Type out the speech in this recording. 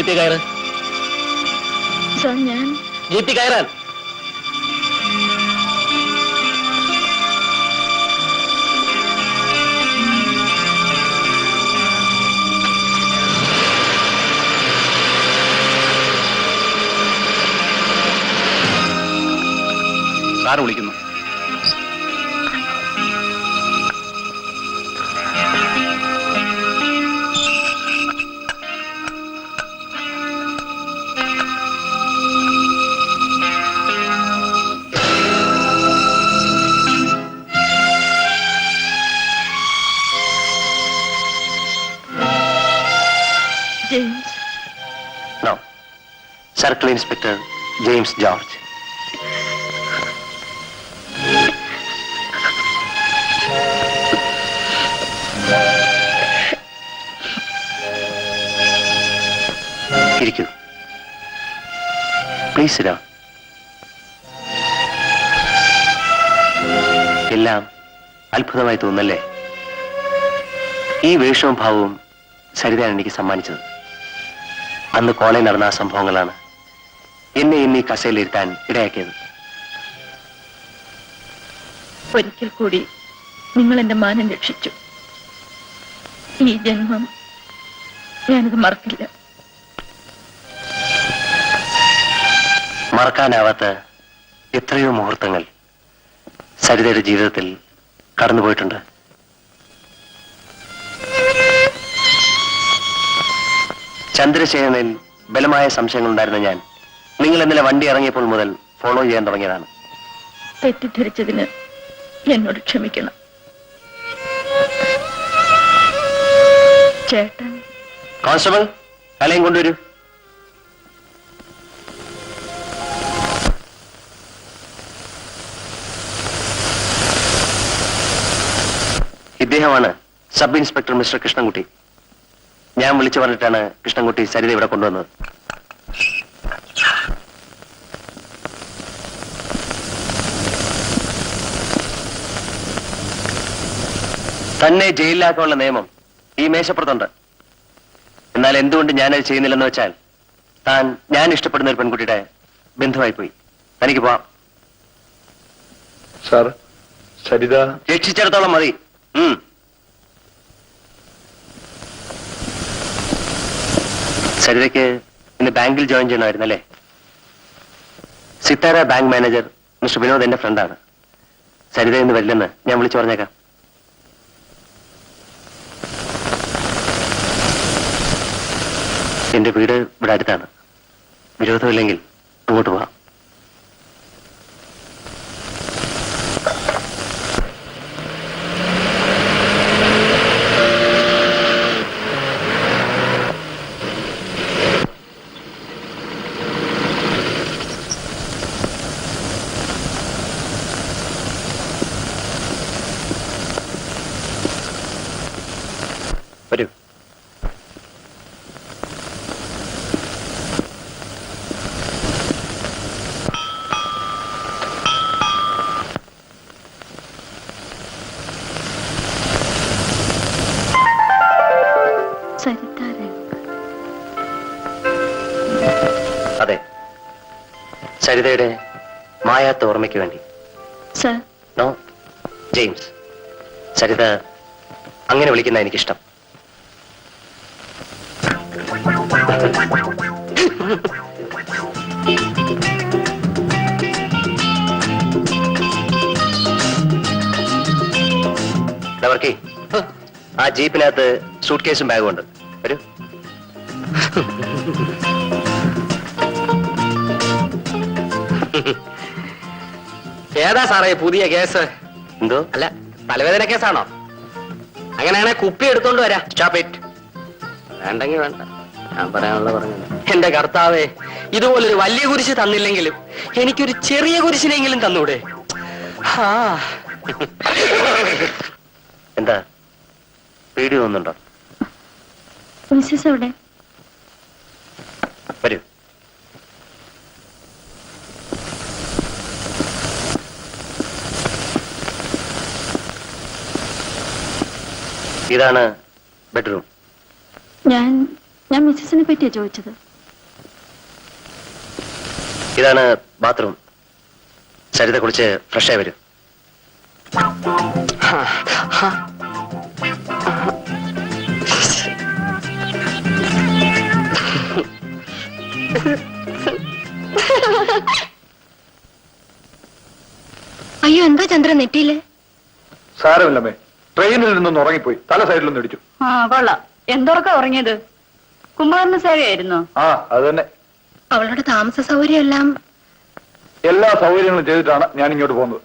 ജീപ്പി കയറ്. ഞാൻ ജീപ്പി കയറാൻ. സാറ് വിളിക്കുന്നു. James. No, circle inspector James George. ഇരിക്കൂ. പ്ലീസ് ഇടാം. എല്ലാം അത്ഭുതമായി തോന്നല്ലേ? ഈ വേഷവും ഭാവവും സരിതയാണ് എനിക്ക് സമ്മാനിച്ചത്. അന്ന് കോളേജിൽ നടന്ന ആ സംഭവങ്ങളാണ് എന്നെ ഈ കസേരയിലിരുത്താൻ ഇടയാക്കിയത്. ഒരിക്കൽ കൂടി നിങ്ങൾ എന്റെ മാനം രക്ഷിച്ചു. ഈ ജന്മം ഞാനിത് മറക്കില്ല. മറക്കാനാവാത്ത എത്രയോ മുഹൂർത്തങ്ങൾ സരിതയുടെ ജീവിതത്തിൽ കടന്നുപോയിട്ടുണ്ട്. ചന്ദ്രശേഖരനിൽ ബലമായ സംശയങ്ങൾ ഉണ്ടായിരുന്ന ഞാൻ നിങ്ങൾ ഇന്നലെ വണ്ടി ഇറങ്ങിയപ്പോൾ മുതൽ ഫോളോ ചെയ്യാൻ തുടങ്ങിയതാണ്. തെറ്റിദ്ധരിച്ചതിന് എന്നോട് ക്ഷമിക്കണം ചേട്ടൻ. കോൺസ്റ്റബിൾ, കലയും കൊണ്ടുവരൂ. ഇദ്ദേഹമാണ് സബ് ഇൻസ്പെക്ടർ മിസ്റ്റർ കൃഷ്ണൻകുട്ടി. ഞാൻ വിളിച്ചു പറഞ്ഞിട്ടാണ് കൃഷ്ണൻകുട്ടി സരിത ഇവിടെ കൊണ്ടുവന്നത്. തന്നെ ജയിലിലാക്കാനുള്ള നിയമം ഈ മേശപ്പുറത്തുണ്ട്. എന്നാൽ എന്തുകൊണ്ട് ഞാനത് ചെയ്യുന്നില്ലെന്ന് വെച്ചാൽ താൻ ഞാൻ ഇഷ്ടപ്പെടുന്ന ഒരു പെൺകുട്ടിയുടെ ബന്ധുവായി പോയി. തനിക്ക് പോവാം. സാർ, സരിത രക്ഷിച്ചിടത്തോളം മതി. സരിതയ്ക്ക് ഇന്ന് ബാങ്കിൽ ജോയിൻ ചെയ്യണമായിരുന്നല്ലേ? Sithara bank manager mister Vinod എന്റെ ഫ്രണ്ടാണ്. സരിത ഇന്ന് വരില്ലെന്ന് ഞാൻ വിളിച്ചു പറഞ്ഞേക്കാം. എന്റെ വീട് ഇവിടെ അടുത്താണ്. വിരോധമില്ലെങ്കിൽ അങ്ങോട്ട് പോവാം. വരൂ. അതെ, സരിതയുടെ മായാത്ത ഓർമ്മയ്ക്ക് വേണ്ടി. No, James. സരിത അങ്ങനെ വിളിക്കുന്ന എനിക്കിഷ്ടം. വർക്കി, ആ ജീപ്പിനകത്ത് സൂട്ട് കേസും ബാഗും ഉണ്ട്. വരൂ. ഏതാ സാറേ പുതിയ കേസ്? എന്തോ? അല്ല, തലവേദന കേസാണോ? അങ്ങനെയാണെ കുപ്പി എടുത്തോണ്ട് വരാ. Stop it. വേണ്ടെങ്കിൽ വേണ്ട, ഞാൻ പറയാനുള്ള പറഞ്ഞത്. എന്റെ കർത്താവേ, ഇതുപോലൊരു വലിയ കുരിശ് തന്നില്ലെങ്കിലും എനിക്കൊരു ചെറിയ കുരിശിനെങ്കിലും തന്നൂടെ? എന്താ പേടി തോന്നുന്നുണ്ടോ? മിസ്സസ് എവിടെ? വരൂ. ഇതാണ് ബെഡ്റൂം. ഞാൻ മിസ്സസിനെ പറ്റിയാ ചോദിച്ചത്. ഇതാണ് ബാത്റൂം. സരിത കുളിച്ച് ഫ്രഷായി വരും. അയ്യോ, എന്താ ചന്ദ്രൻ നെറ്റിയില്? സാരമില്ലമ്മേ, ട്രെയിനിൽ നിന്നൊന്ന് ഉറങ്ങിപ്പോയി, തല സൈഡിലൊന്ന് ഇടിച്ചു. ആ കൊള്ളാം. എന്തൊക്കെ ഉറങ്ങിയത്? കുംഭകർണ സേവയായിരുന്നോ? ആ അത് തന്നെ. അവളുടെ താമസ സൗകര്യം എല്ലാം എല്ലാ സൗകര്യങ്ങളും ചെയ്തിട്ടാണ് ഞാൻ ഇങ്ങോട്ട് പോകുന്നത്.